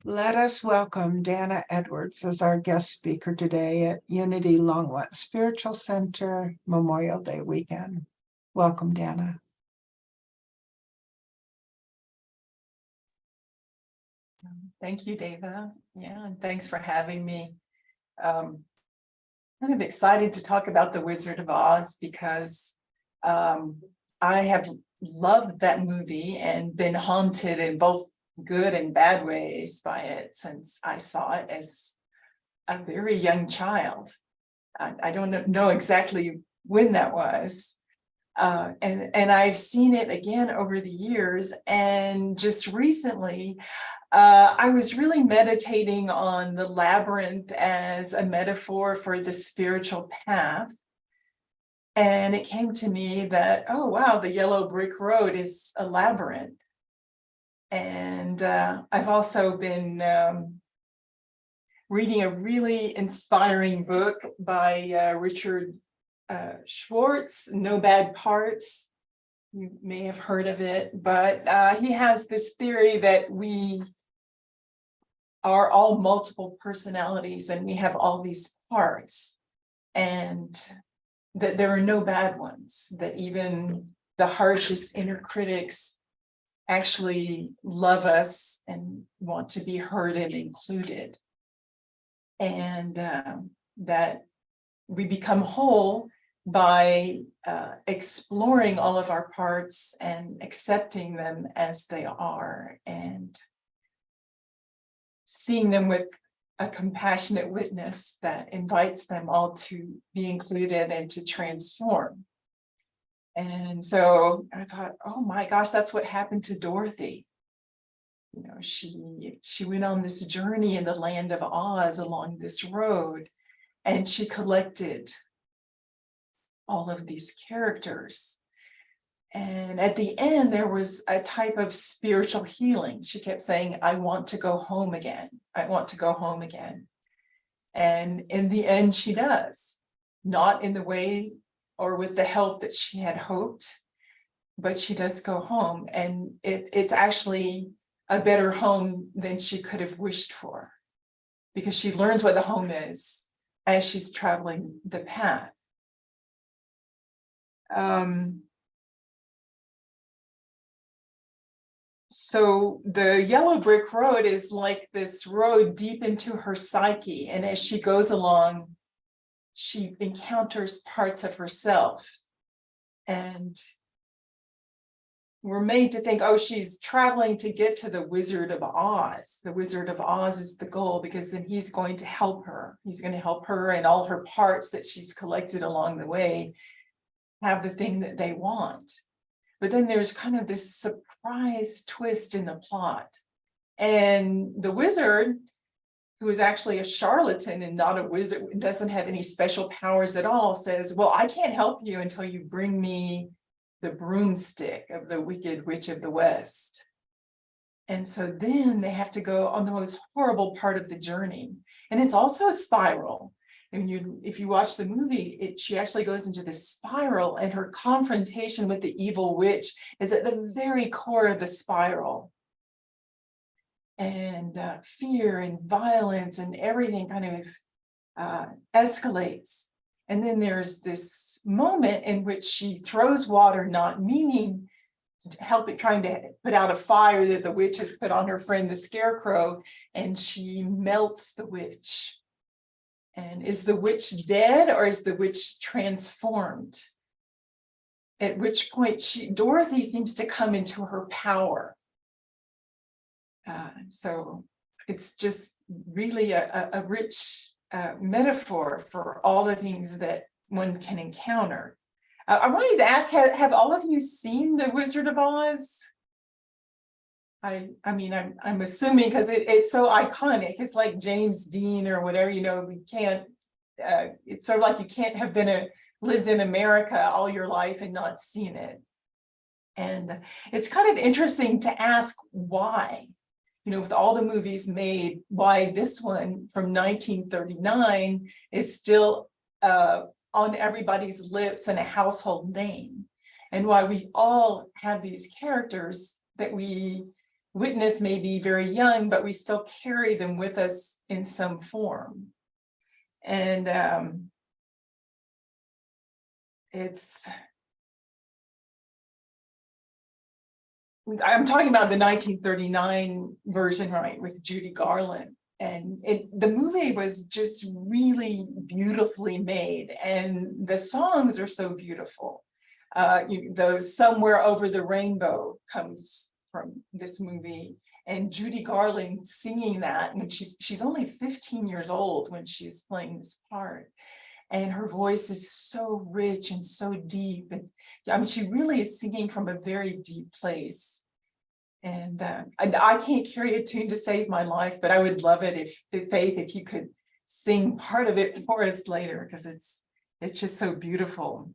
Let us welcome Dannah Edwards as our guest speaker today at Unity Longwood Spiritual Center Memorial Day weekend. Welcome, Dannah. Thank you, Dava. Yeah, and thanks for having me. Kind of excited to talk about The Wizard of Oz because I have loved that movie and been haunted in both good and bad ways by it since I saw it as a very young child. I don't know exactly when that was. And I've seen it again over the years, and just recently I was really meditating on the labyrinth as a metaphor for the spiritual path, and it came to me that, oh wow, the yellow brick road is a labyrinth. And I've also been reading a really inspiring book by Richard Schwartz, No Bad Parts. You may have heard of it, but he has this theory that we are all multiple personalities and we have all these parts, and that there are no bad ones, that even the harshest inner critics actually love us and want to be heard and included, and that we become whole by exploring all of our parts and accepting them as they are, and seeing them with a compassionate witness that invites them all to be included and to transform. And so I thought, oh my gosh, that's what happened to Dorothy. You know, she went on this journey in the land of Oz along this road, and she collected all of these characters. And at the end, there was a type of spiritual healing. She kept saying, I want to go home again. I want to go home again. And in the end, she does. Not in the way or with the help that she had hoped, but she does go home. And it's actually a better home than she could have wished for, because she learns what the home is as she's traveling the path. So the yellow brick road is like this road deep into her psyche. And as she goes along, she encounters parts of herself. And we're made to think, oh, she's traveling to get to the Wizard of Oz. The Wizard of Oz is the goal, because then he's going to help her. He's going to help her and all her parts that she's collected along the way have the thing that they want. But then there's kind of this surprise twist in the plot. And the wizard, who is actually a charlatan and not a wizard, doesn't have any special powers at all, says, well, I can't help you until you bring me the broomstick of the Wicked Witch of the West. And so then they have to go on the most horrible part of the journey. And it's also a spiral. And if you watch the movie, she actually goes into this spiral, and her confrontation with the evil witch is at the very core of the spiral. And fear and violence and everything kind of escalates. And then there's this moment in which she throws water, not meaning to help it, trying to put out a fire that the witch has put on her friend, the scarecrow, and she melts the witch. And is the witch dead, or is the witch transformed? At which point Dorothy seems to come into her power. So it's just really a rich metaphor for all the things that one can encounter. I wanted to ask, have all of you seen The Wizard of Oz? I mean, I'm assuming, because it's so iconic. It's like James Dean or whatever, you know, we can't, it's sort of like you can't have lived in America all your life and not seen it. And it's kind of interesting to ask why, you know, with all the movies made, why this one from 1939 is still on everybody's lips and a household name, and why we all have these characters that we witness may be very young, but we still carry them with us in some form. And I'm talking about the 1939 version, right, with Judy Garland. And the movie was just really beautifully made, and the songs are so beautiful. The Somewhere Over the Rainbow comes from this movie, and Judy Garland singing that, and she's only 15 years old when she's playing this part. And her voice is so rich and so deep. And I mean, she really is singing from a very deep place. And I can't carry a tune to save my life, but I would love it if you could sing part of it for us later, because it's just so beautiful.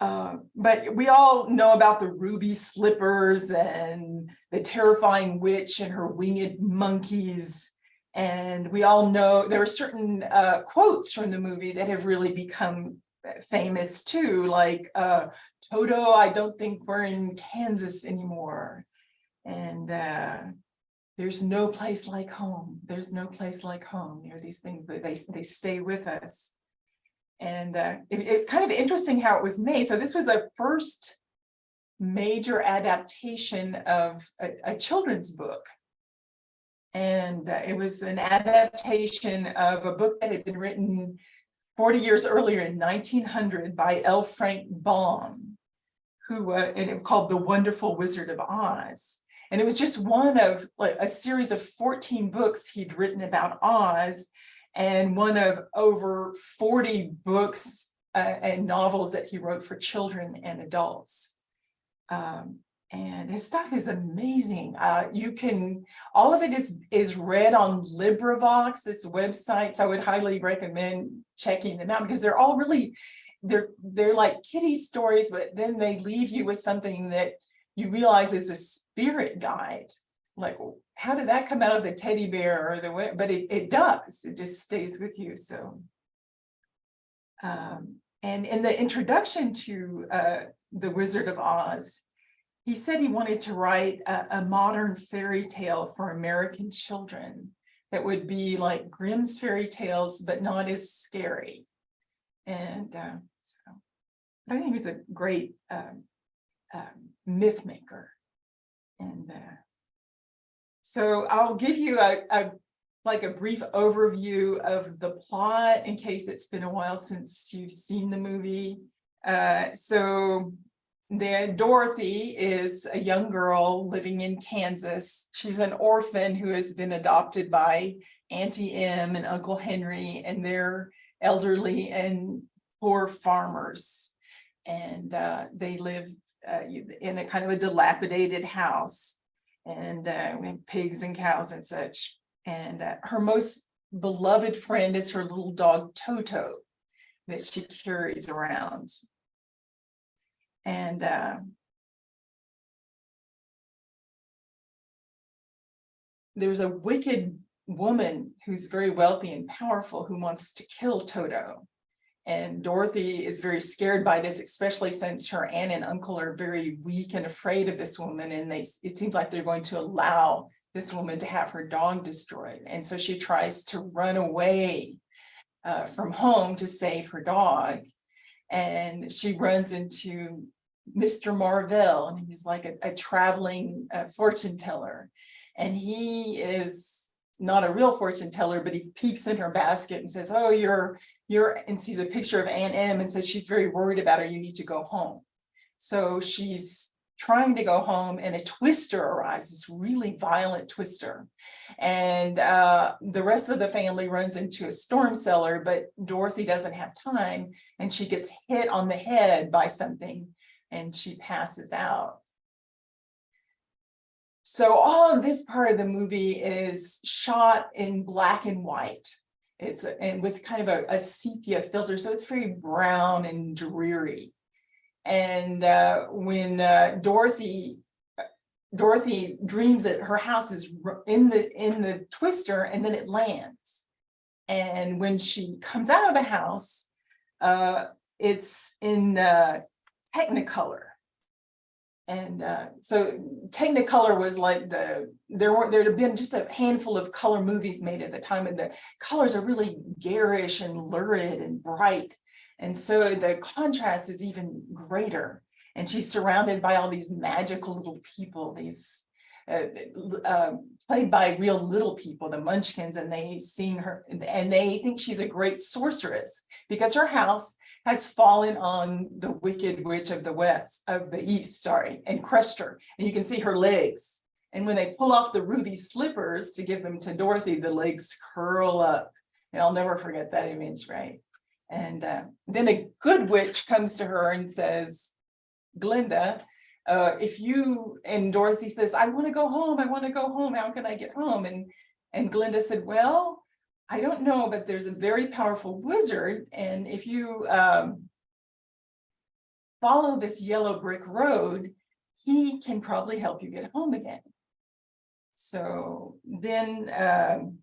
But we all know about the ruby slippers and the terrifying witch and her winged monkeys. And we all know there are certain quotes from the movie that have really become famous too, like Toto, I don't think we're in Kansas anymore. And there's no place like home. There's no place like home. You know, these things, they stay with us. And it's kind of interesting how it was made. So this was a first major adaptation of a children's book. And it was an adaptation of a book that had been written 40 years earlier in 1900 by L. Frank Baum, who and it called The Wonderful Wizard of Oz. And it was just one of a series of 14 books he'd written about Oz, and one of over 40 books and novels that he wrote for children and adults. And his stuff is amazing. All of it is read on LibriVox, this website. So I would highly recommend checking them out, because they're all really, they're like kiddie stories, but then they leave you with something that you realize is a spirit guide. Like, how did that come out of the teddy bear or the way? But it does. It just stays with you. So, and in the introduction to The Wizard of Oz, he said he wanted to write a modern fairy tale for American children that would be like Grimm's fairy tales, but not as scary. And so I think he was a great myth maker. And so I'll give you a brief overview of the plot in case it's been a while since you've seen the movie. So Dorothy is a young girl living in Kansas. She's an orphan who has been adopted by Auntie Em and Uncle Henry, and they're elderly and poor farmers. And they live in a kind of a dilapidated house, and we have pigs and cows and such. And her most beloved friend is her little dog Toto that she carries around. And there's a wicked woman who's very wealthy and powerful who wants to kill Toto. And Dorothy is very scared by this, especially since her aunt and uncle are very weak and afraid of this woman. And it seems like they're going to allow this woman to have her dog destroyed. And so she tries to run away from home to save her dog. And she runs into Mr. Marvell, and he's like a traveling fortune teller. And he is not a real fortune teller, but he peeks in her basket and says, "Oh, you're," and sees a picture of Aunt Em and says she's very worried about her. You need to go home. So she's trying to go home, and a twister arrives, this really violent twister. And the rest of the family runs into a storm cellar, but Dorothy doesn't have time, and she gets hit on the head by something, and she passes out. So all of this part of the movie is shot in black and white. And with kind of a sepia filter, so it's very brown and dreary. And when Dorothy dreams that her house is in the twister, and then it lands. And when she comes out of the house, it's in Technicolor. And so Technicolor was like there had been just a handful of color movies made at the time, and the colors are really garish and lurid and bright. And so the contrast is even greater. And she's surrounded by all these magical little people, these played by real little people, the Munchkins, and they sing her, and they think she's a great sorceress because her house has fallen on the Wicked Witch of the East, and crushed her. And you can see her legs. And when they pull off the ruby slippers to give them to Dorothy, the legs curl up. And I'll never forget that image, right? And then a good witch comes to her and says, Glinda, if you, and Dorothy says, I want to go home. I want to go home. How can I get home? And Glinda said, well, I don't know, but there's a very powerful wizard. And if you follow this yellow brick road, he can probably help you get home again. So then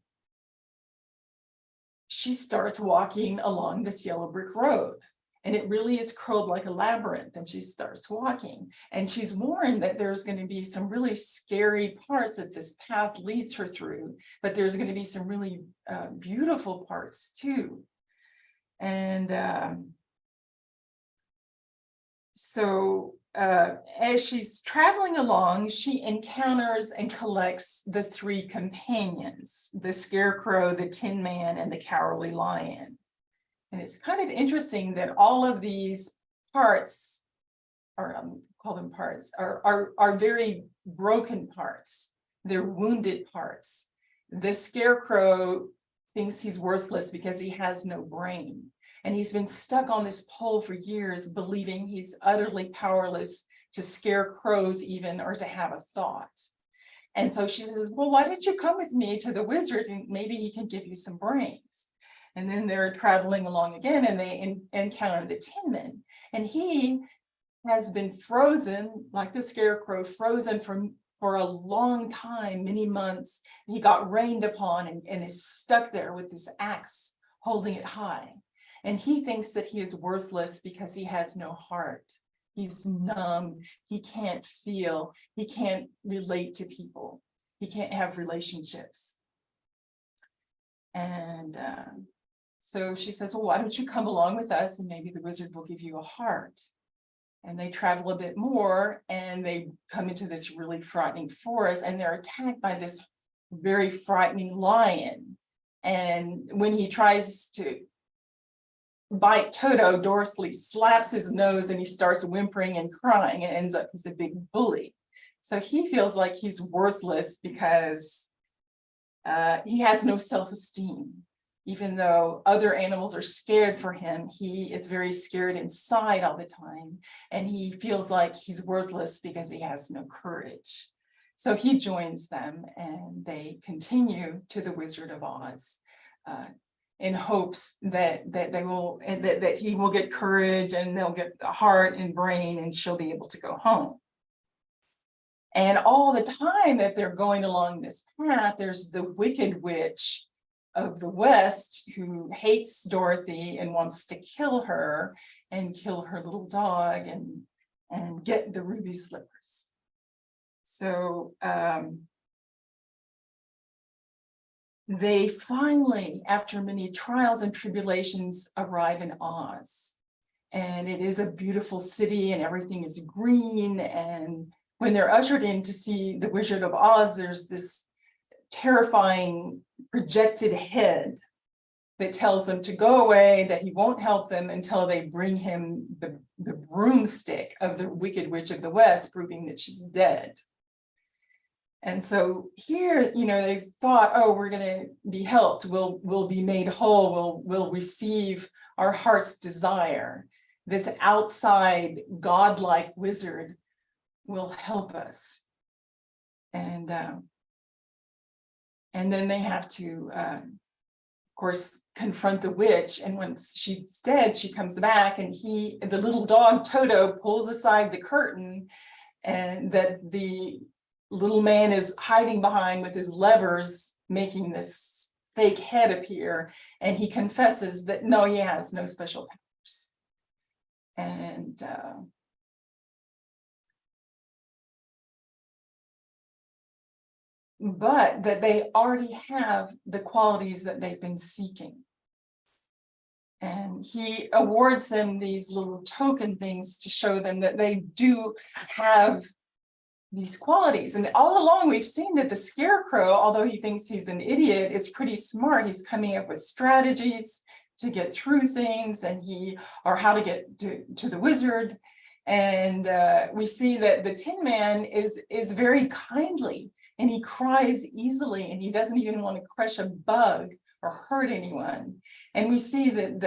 she starts walking along this yellow brick road. And it really is curled like a labyrinth, and she starts walking. And she's warned that there's going to be some really scary parts that this path leads her through, but there's going to be some really beautiful parts too. And so as she's traveling along, she encounters and collects the three companions, the Scarecrow, the Tin Man, and the Cowardly Lion. And it's kind of interesting that all of these parts, or call them parts, are very broken parts. They're wounded parts. The Scarecrow thinks he's worthless because he has no brain. And he's been stuck on this pole for years, believing he's utterly powerless to scare crows even, or to have a thought. And so she says, well, why don't you come with me to the wizard and maybe he can give you some brains? And then they're traveling along again, and they encounter the Tin Man. And he has been frozen, like the Scarecrow, frozen for a long time, many months. He got rained upon and is stuck there with this axe, holding it high. And he thinks that he is worthless because he has no heart. He's numb, he can't feel, he can't relate to people. He can't have relationships. And so she says, well, why don't you come along with us and maybe the wizard will give you a heart. And they travel a bit more and they come into this really frightening forest, and they're attacked by this very frightening lion. And when he tries to bite Toto, Dorothy slaps his nose and he starts whimpering and crying and ends up as a big bully. So he feels like he's worthless because he has no self-esteem. Even though other animals are scared for him, he is very scared inside all the time. And he feels like he's worthless because he has no courage. So he joins them and they continue to the Wizard of Oz in hopes that that he will get courage and they'll get the heart and brain and she'll be able to go home. And all the time that they're going along this path, there's the Wicked Witch of the West who hates Dorothy and wants to kill her and kill her little dog and get the ruby slippers. So they finally, after many trials and tribulations, arrive in Oz. And it is a beautiful city and everything is green. And when they're ushered in to see the Wizard of Oz, there's this terrifying projected head that tells them to go away, that he won't help them until they bring him the broomstick of the Wicked Witch of the West, proving that she's dead. And so here, you know, they thought, oh, we're going to be helped. We'll be made whole. We'll receive our heart's desire. This outside godlike wizard will help us. And then they have to, of course, confront the witch. And once she's dead, she comes back, and the little dog Toto pulls aside the curtain, and that the little man is hiding behind with his levers, making this fake head appear. And he confesses that no, he has no special powers. And but that they already have the qualities that they've been seeking. And he awards them these little token things to show them that they do have these qualities. And all along we've seen that the Scarecrow, although he thinks he's an idiot, is pretty smart. He's coming up with strategies to get through things, and or how to get to the wizard. And we see that the Tin Man is very kindly, and he cries easily, and he doesn't even want to crush a bug or hurt anyone. And we see that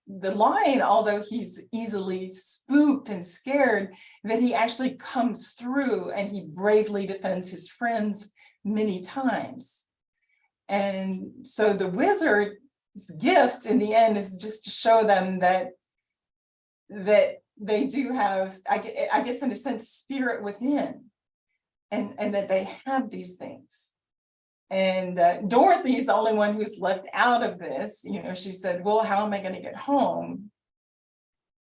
the Lion, although he's easily spooked and scared, that he actually comes through and he bravely defends his friends many times. And so the wizard's gift in the end is just to show them that they do have, I guess in a sense, spirit within, and that they have these things. And Dorothy is the only one who's left out of this. You know, she said, well, how am I going to get home?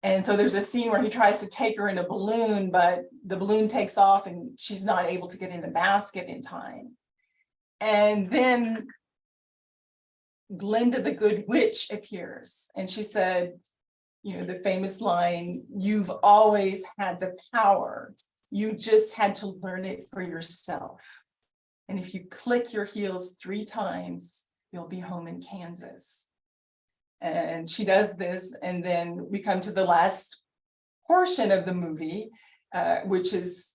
And so there's a scene where he tries to take her in a balloon, but the balloon takes off and she's not able to get in the basket in time. And then Glinda the Good Witch appears, and she said, you know, the famous line, "You've always had the power. You just had to learn it for yourself. And if you click your heels 3 times, you'll be home in Kansas." And she does this, and then we come to the last portion of the movie, which is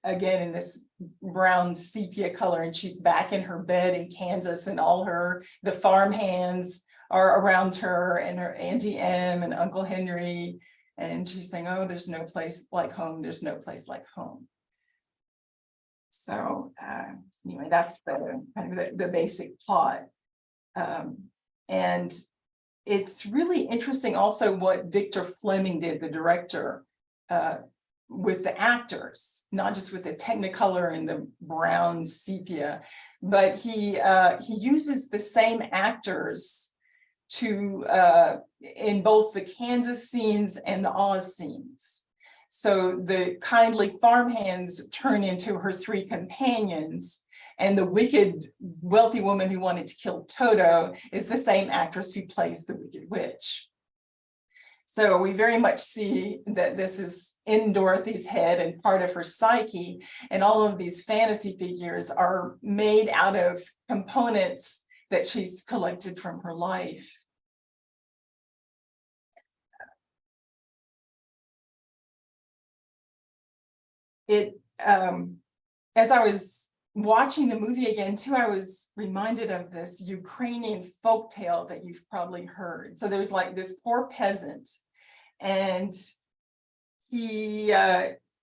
again in this brown sepia color, and she's back in her bed in Kansas, and the farm hands are around her, and her Auntie Em and Uncle Henry, and she's saying, "Oh, there's no place like home. There's no place like home." So anyway, that's the kind of the basic plot. And it's really interesting also what Victor Fleming did, the director, with the actors, not just with the Technicolor and the brown sepia, but he uses the same actors to in both the Kansas scenes and the Oz scenes. So the kindly farmhands turn into her 3 companions, and the wicked wealthy woman who wanted to kill Toto is the same actress who plays the Wicked Witch. So we very much see that this is in Dorothy's head and part of her psyche, and all of these fantasy figures are made out of components that she's collected from her life. As I was watching the movie again too, I was reminded of this Ukrainian folktale that you've probably heard. So there's like this poor peasant, and he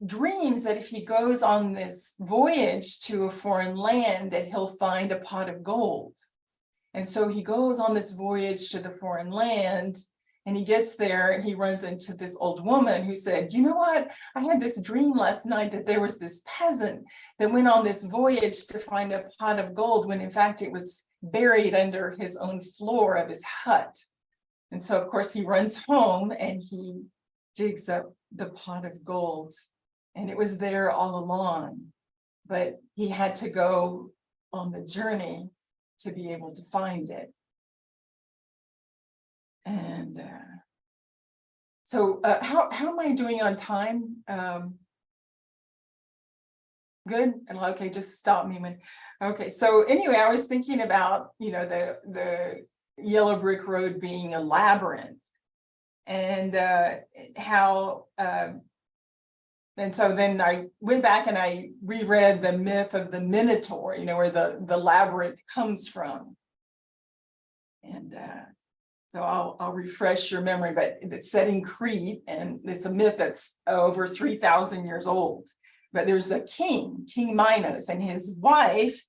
dreams that if he goes on this voyage to a foreign land, that he'll find a pot of gold. And so he goes on this voyage to the foreign land, and he gets there and he runs into this old woman who said, "You know what? I had this dream last night that there was this peasant that went on this voyage to find a pot of gold, when in fact it was buried under his own floor of his hut." And so of course he runs home and he digs up the pot of gold, and it was there all along, but he had to go on the journey to be able to find it. And so how am I doing on time? Good? And okay, just stop me when, okay. So anyway, I was thinking about, you know, the yellow brick road being a labyrinth, and how, and so then I went back and I reread the myth of the Minotaur, you know, where the labyrinth comes from. And so I'll refresh your memory, but it's set in Crete, and it's a myth that's over 3,000 years old. But there's a king, King Minos, and his wife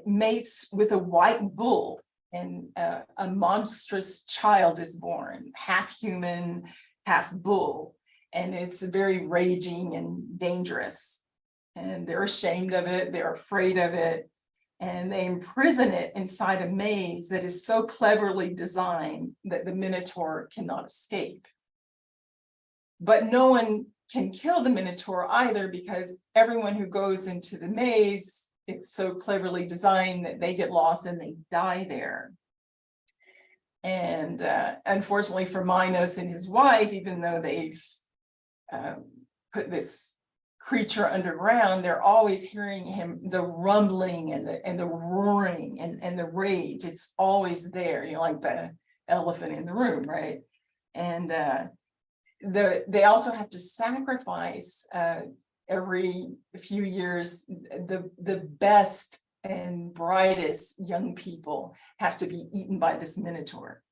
mates with a white bull, and a monstrous child is born, half human, half bull. And it's very raging and dangerous. And they're ashamed of it, they're afraid of it. And they imprison it inside a maze that is so cleverly designed that the Minotaur cannot escape. But no one can kill the Minotaur either, because everyone who goes into the maze it's so cleverly designed that they get lost and they die there. And unfortunately for Minos and his wife, even though they've put this creature underground, they're always hearing the rumbling and the roaring and the rage. It's always there, like the elephant in the room, right? And they also have to sacrifice every few years. The best and brightest young people have to be eaten by this minotaur.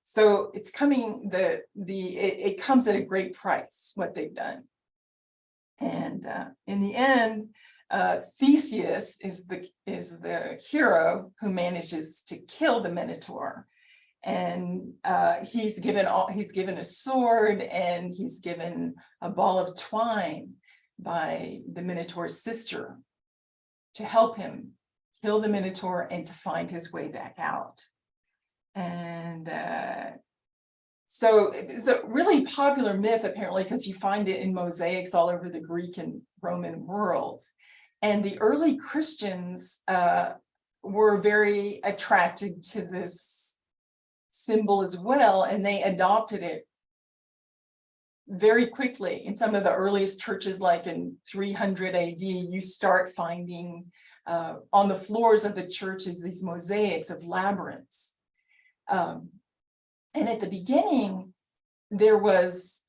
So it's coming, it comes at a great price, what they've done. And in the end, Theseus is the hero who manages to kill the minotaur. And he's given a sword, and he's given a ball of twine by the minotaur's sister to help him kill the minotaur and to find his way back out. And so it's a really popular myth, apparently, because you find it in mosaics all over the Greek and Roman world. And the early Christians were very attracted to this symbol as well, and they adopted it very quickly. In some of the earliest churches, like in 300 AD, you start finding on the floors of the churches these mosaics of labyrinths. And at the beginning, there was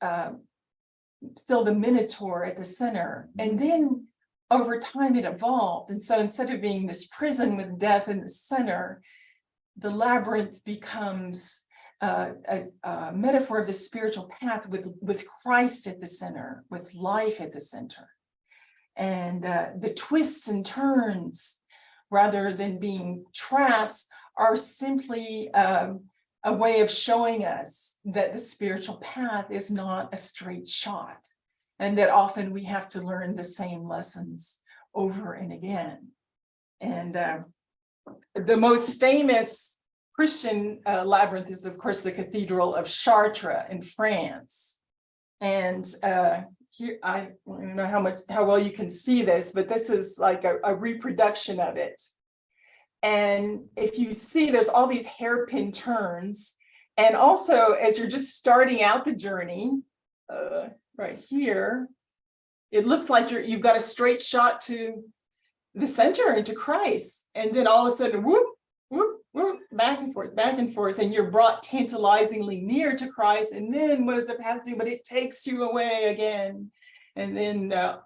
still the minotaur at the center. And then over time it evolved. And so instead of being this prison with death in the center, the labyrinth becomes a metaphor of the spiritual path with Christ at the center, with life at the center. And the twists and turns, rather than being traps, are simply a way of showing us that the spiritual path is not a straight shot, and that often we have to learn the same lessons over and again. And the most famous Christian labyrinth is, of course, the Cathedral of Chartres in France. And here, I don't know how well you can see this, but this is like a reproduction of it. And if you see, there's all these hairpin turns. And also, as you're just starting out the journey, right here, it looks like you've got a straight shot to the center and to Christ. And then all of a sudden, whoop, whoop, whoop, back and forth, and you're brought tantalizingly near to Christ. And then what does the path do? But it takes you away again. And then a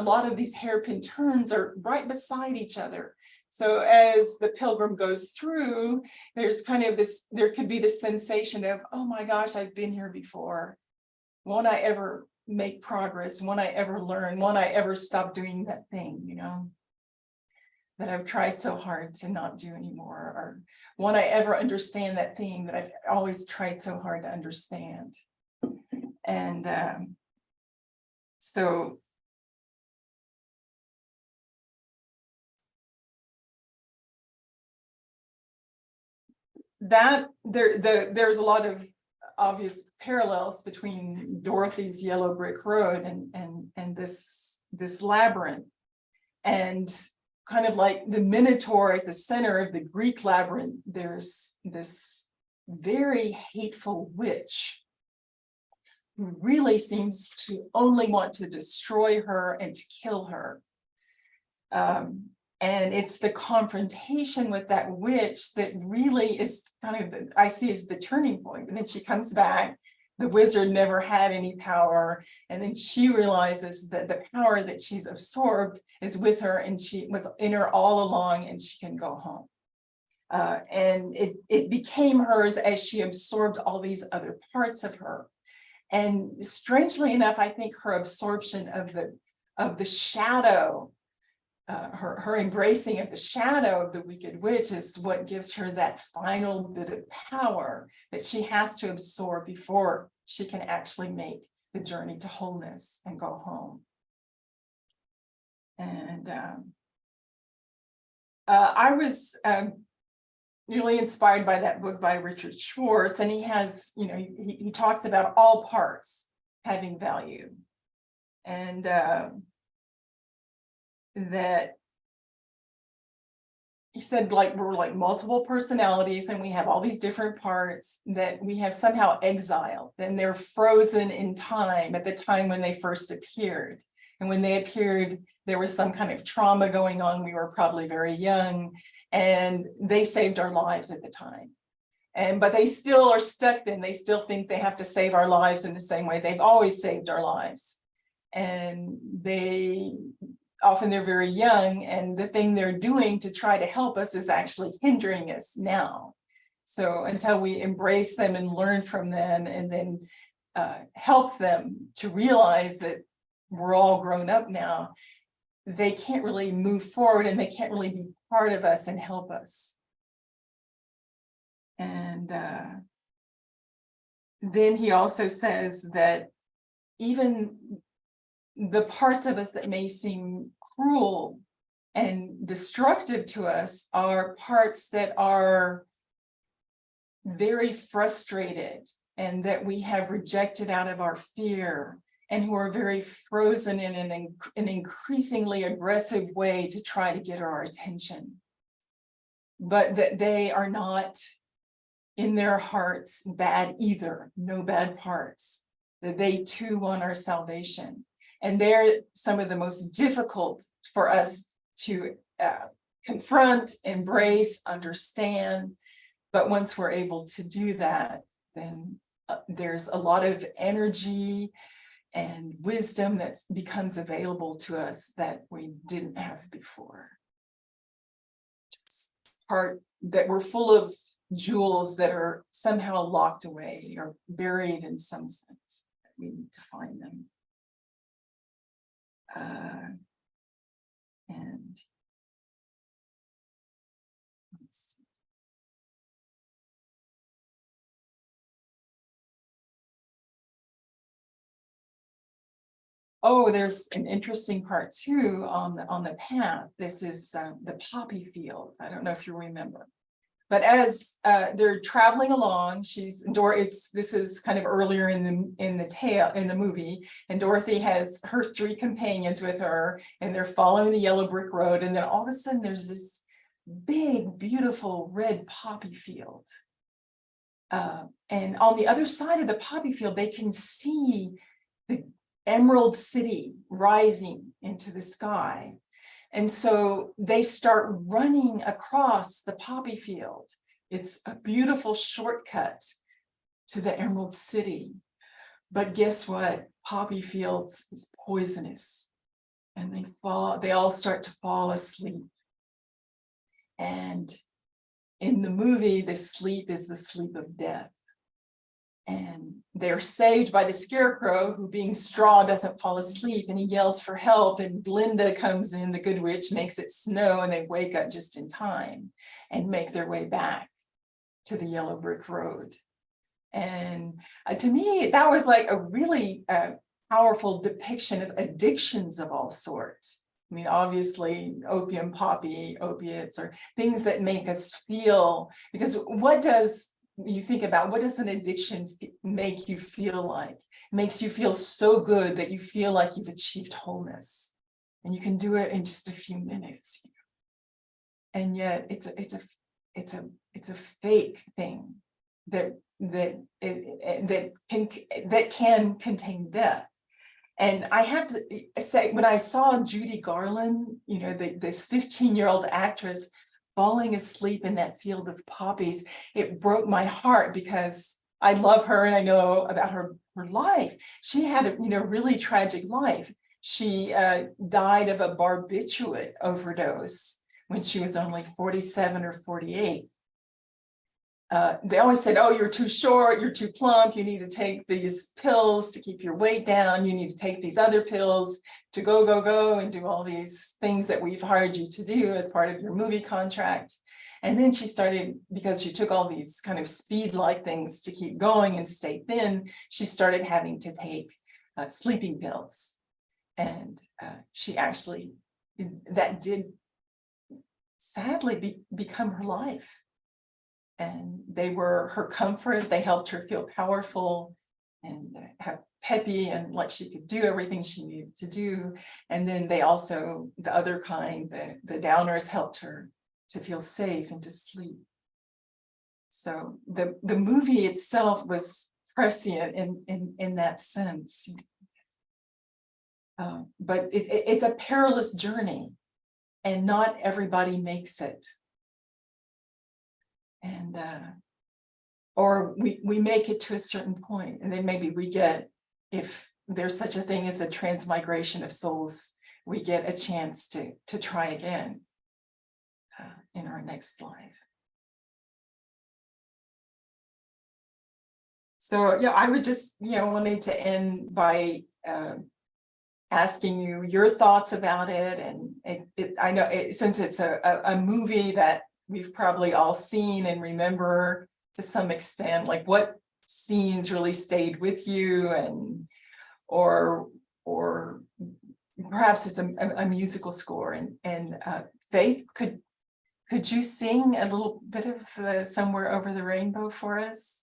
lot of these hairpin turns are right beside each other. So as the pilgrim goes through, there's kind of this, there could be this sensation of, oh my gosh, I've been here before. Won't I ever make progress? Won't I ever learn? Won't I ever stop doing that thing, that I've tried so hard to not do anymore? Or won't I ever understand that thing that I've always tried so hard to understand? And so that there's a lot of obvious parallels between Dorothy's yellow brick road and this labyrinth. And kind of like the Minotaur at the center of the Greek labyrinth, there's this very hateful witch who really seems to only want to destroy her and to kill her. And it's the confrontation with that witch that really is kind of, I see as the turning point. And then she comes back, the wizard never had any power. And then she realizes that the power that she's absorbed is with her, and she was in her all along, and she can go home. And it became hers as she absorbed all these other parts of her. And strangely enough, I think her absorption of the shadow, her embracing of the shadow of the wicked witch, is what gives her that final bit of power that she has to absorb before she can actually make the journey to wholeness and go home. And I was really inspired by that book by Richard Schwartz, and he has, he talks about all parts having value, and that he said, like, we're like multiple personalities and we have all these different parts that we have somehow exiled, and they're frozen in time at the time when they first appeared. And when they appeared, there was some kind of trauma going on. We were probably very young, and they saved our lives at the time. But they still are stuck then. They still think they have to save our lives in the same way they've always saved our lives. And often they're very young, and the thing they're doing to try to help us is actually hindering us now. So until we embrace them and learn from them, and then help them to realize that we're all grown up now, they can't really move forward, and they can't really be part of us and help us. And then he also says that even the parts of us that may seem cruel and destructive to us are parts that are very frustrated and that we have rejected out of our fear, and who are very frozen in an increasingly aggressive way to try to get our attention. But that they are not in their hearts bad either, no bad parts, that they too want our salvation. And they're some of the most difficult for us to confront, embrace, understand. But once we're able to do that, then there's a lot of energy and wisdom that becomes available to us that we didn't have before. Just part that we're full of jewels that are somehow locked away or buried in some sense. We need to find them. And let's see. Oh, there's an interesting part too on the path. This is the poppy fields. I don't know if you remember. But as they're traveling along, this is kind of earlier in the movie, and Dorothy has her 3 companions with her, and they're following the yellow brick road, and then all of a sudden there's this big, beautiful red poppy field. And on the other side of the poppy field, they can see the Emerald City rising into the sky. And so they start running across the poppy field. It's a beautiful shortcut to the Emerald City. But guess what? Poppy fields is poisonous. And they all start to fall asleep. And in the movie, the sleep is the sleep of death. And they're saved by the scarecrow, who, being straw, doesn't fall asleep, and he yells for help, and Glinda comes in, the good witch, makes it snow, and they wake up just in time and make their way back to the yellow brick road. And to me, that was like a really powerful depiction of addictions of all sorts. I mean, obviously, opium, poppy, opiates are things that make us feel, because what does an addiction make you feel like? It makes you feel so good that you feel like you've achieved wholeness, and you can do it in just a few minutes. And yet it's a fake thing that can contain death. And I have to say, when I saw Judy Garland, this 15-year-old actress falling asleep in that field of poppies, it broke my heart, because I love her and I know about her life. She had a really tragic life. She died of a barbiturate overdose when she was only 47 or 48. They always said, oh, you're too short, you're too plump, you need to take these pills to keep your weight down, you need to take these other pills to go, and do all these things that we've hired you to do as part of your movie contract. And then she started, because she took all these kind of speed-like things to keep going and stay thin, she started having to take sleeping pills. And she actually, that did sadly become her life. And they were her comfort. They helped her feel powerful and have peppy, and like she could do everything she needed to do. And then they also, the other kind, the downers, helped her to feel safe and to sleep. So the movie itself was prescient in that sense. But it's a perilous journey, and not everybody makes it. And or we make it to a certain point, and then maybe we get, if there's such a thing as a transmigration of souls, we get a chance to try again in our next life. So yeah, I would just, wanting to end by asking you your thoughts about it. And I know since it's a movie that we've probably all seen and remember to some extent, like what scenes really stayed with you, and or perhaps it's a musical score. And Faith, could you sing a little bit of Somewhere Over the Rainbow for us?